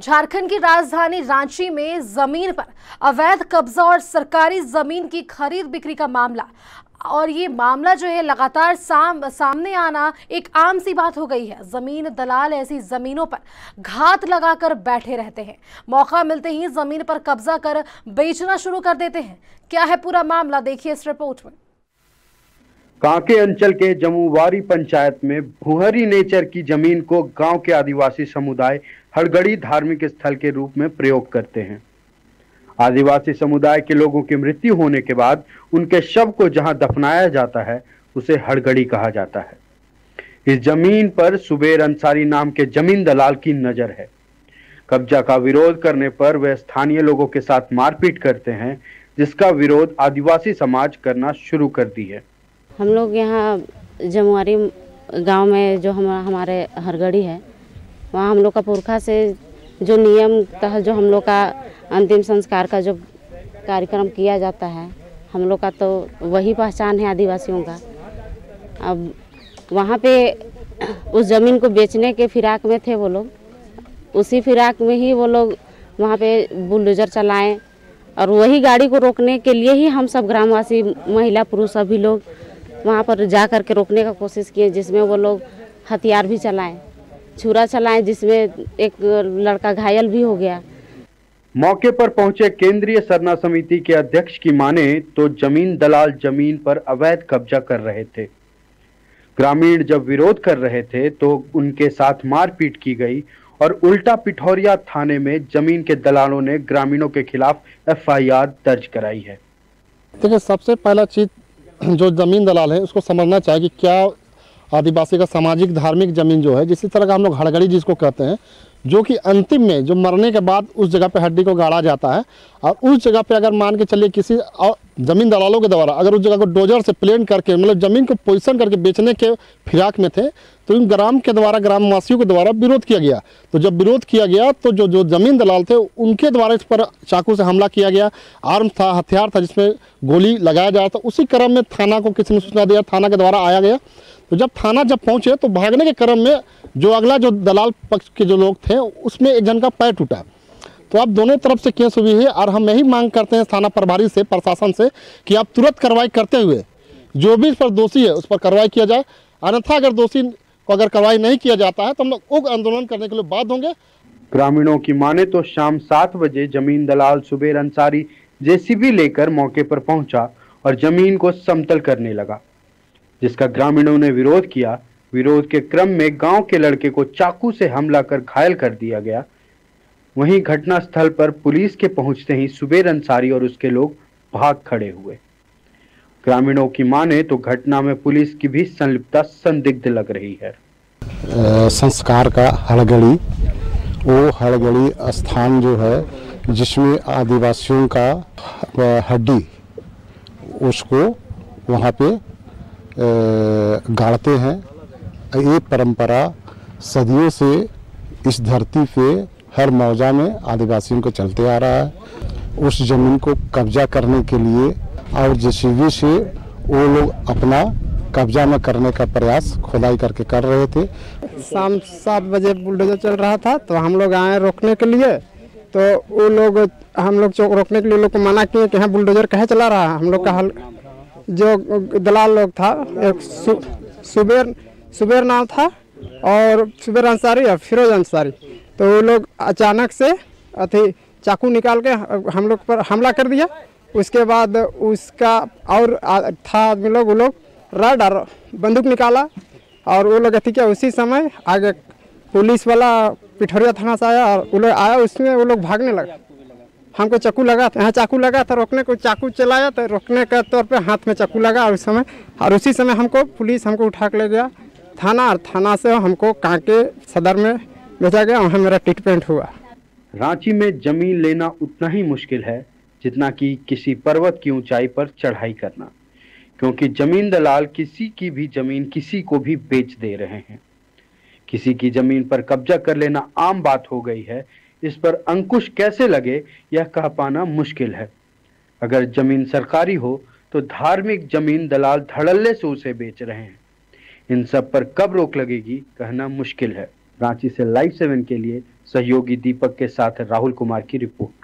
झारखंड की राजधानी रांची में जमीन पर अवैध कब्जा और सरकारी जमीन की खरीद बिक्री का मामला और ये मामला जो है लगातार सामने आना एक आम सी बात हो गई है। जमीन दलाल ऐसी जमीनों पर घात लगाकर बैठे रहते हैं, मौका मिलते ही जमीन पर कब्जा कर बेचना शुरू कर देते हैं। क्या है पूरा मामला, देखिए इस रिपोर्ट में। कांके अंचल के जमुवारी पंचायत में भुहरी नेचर की जमीन को गांव के आदिवासी समुदाय हड़गड़ी धार्मिक स्थल के रूप में प्रयोग करते हैं। आदिवासी समुदाय के लोगों की मृत्यु होने के बाद उनके शव को जहां दफनाया जाता है उसे हड़गड़ी कहा जाता है। इस जमीन पर सुबेर अंसारी नाम के जमीन दलाल की नजर है। कब्जा का विरोध करने पर वे स्थानीय लोगों के साथ मारपीट करते हैं, जिसका विरोध आदिवासी समाज करना शुरू कर दी है। हम लोग यहाँ जमुवारी गांव में जो हमारे हड़गड़ी है, वहाँ हम लोग का पुरखा से जो नियम तहत जो हम लोग का अंतिम संस्कार का जो कार्यक्रम किया जाता है, हम लोग का तो वही पहचान है आदिवासियों का। अब वहाँ पे उस ज़मीन को बेचने के फिराक में थे वो लोग, उसी फिराक में ही वो लोग वहाँ पे बुलडोजर चलाएं और वही गाड़ी को रोकने के लिए ही हम सब ग्रामवासी महिला पुरुष सभी लोग वहाँ पर जा कर के रोकने का कोशिश किए, जिसमें वो लोग हथियार भी चलाएं, छुरा चलाएं, जिसमें एक लड़का घायल भी हो गया। मौके पर पहुंचे केंद्रीय सरना समिति के अध्यक्ष की माने तो जमीन दलाल जमीन पर अवैध कब्जा कर रहे थे। ग्रामीण जब विरोध कर रहे थे तो उनके साथ मारपीट की गई और उल्टा पिठौरिया थाने में जमीन के दलालों ने ग्रामीणों के खिलाफ FIR दर्ज कराई है। देखिए, सबसे पहला चीज जो जमीन दलाल है उसको समझना चाहिए कि क्या आदिवासी का सामाजिक धार्मिक जमीन जो है, जिस तरह का हम लोग हड़गड़ी जिसको कहते हैं, जो कि अंतिम में जो मरने के बाद उस जगह पे हड्डी को गाड़ा जाता है और उस जगह पे अगर मान के चलिए किसी जमीन दलालों के द्वारा अगर उस जगह को डोजर से प्लेन करके मतलब जमीन को पोजीशन करके बेचने के फिराक में थे, तो इन ग्राम के द्वारा ग्रामवासियों के द्वारा विरोध किया गया। तो जब विरोध किया गया तो जो जमीन दलाल थे उनके द्वारा इस पर चाकू से हमला किया गया। आर्म था, हथियार था, जिसमें गोली लगाया जा रहा था। उसी क्रम में थाना को किसी ने सूचना दिया, थाना के द्वारा आया गया। तो जब थाना पहुंचे तो भागने के क्रम में जो अगला जो दलाल पक्ष के जो लोग थे उसमें एक जन का पैर टूटा। तो अब दोनों तरफ से केस हुई है और हम यही मांग करते हैं थाना प्रभारी से, प्रशासन से, कि आप तुरंत कार्रवाई करते हुए जो भी इस पर दोषी है उस पर कार्रवाई किया जाए। अन्यथा अगर दोषी को अगर कार्रवाई नहीं किया जाता है तो हम लोग उग्र आंदोलन करने के लिए बाध्य होंगे। ग्रामीणों की माने तो शाम 7 बजे जमीन दलाल सुबेर अंसारी JCB लेकर मौके पर पहुंचा और जमीन को समतल करने लगा, जिसका ग्रामीणों ने विरोध किया। विरोध के क्रम में गांव के लड़के को चाकू से हमला कर घायल कर दिया गया। वहीं घटनास्थल पर पुलिस के पहुंचते ही सुबेर अंसारी और उसके लोग भाग खड़े हुए। ग्रामीणों की माने तो घटना में पुलिस की भी संलिप्तता संदिग्ध लग रही है। संस्कार का हड़गड़ी, वो हड़गड़ी स्थान जो है जिसमें आदिवासियों का हड्डी उसको वहाँ पे गाड़ते हैं। ये परंपरा सदियों से इस धरती पे हर मौजा में आदिवासियों को चलते आ रहा है। उस जमीन को कब्जा करने के लिए और JCB से वो लोग अपना कब्जा में करने का प्रयास खुदाई करके कर रहे थे। शाम 7 बजे बुलडोजर चल रहा था तो हम लोग आए रोकने के लिए। तो वो लोग हम लोग रोकने के लिए लोग को मना किए कि हाँ बुलडोजर कहे चला रहा है। हम लोग का जो दलाल लोग था, एक सुबेर नाम था और सुबेर अंसारी और फिरोज अंसारी, तो वो लोग अचानक से चाकू निकाल के हम लोग पर हमला कर दिया। उसके बाद उसका और था आदमी लोग, वो लोग रड और बंदूक निकाला और वो लोग किया। उसी समय आगे पुलिस वाला पिठौरिया थाना से आया और वो लोग आया, उसमें वो लोग भागने लगा। हमको चाकू लगा था, यहाँ चाकू लगा था, रोकने को चाकू चलाया तो रोकने के तौर पे हाथ में चाकू लगा और उसी समय हमको पुलिस उठा के ले गया थाना और थाना से हमको कांके सदर में भेजा गया। वहाँ मेरा ट्रीटमेंट हुआ। रांची में जमीन लेना उतना ही मुश्किल है जितना कि किसी पर्वत की ऊंचाई पर चढ़ाई करना, क्योंकि जमीन दलाल किसी की भी जमीन किसी को भी बेच दे रहे हैं। किसी की जमीन पर कब्जा कर लेना आम बात हो गई है। इस पर अंकुश कैसे लगे यह कह पाना मुश्किल है। अगर जमीन सरकारी हो तो धार्मिक जमीन दलाल धड़ल्ले से उसे बेच रहे हैं। इन सब पर कब रोक लगेगी कहना मुश्किल है। रांची से लाइव 7 के लिए सहयोगी दीपक के साथ राहुल कुमार की रिपोर्ट।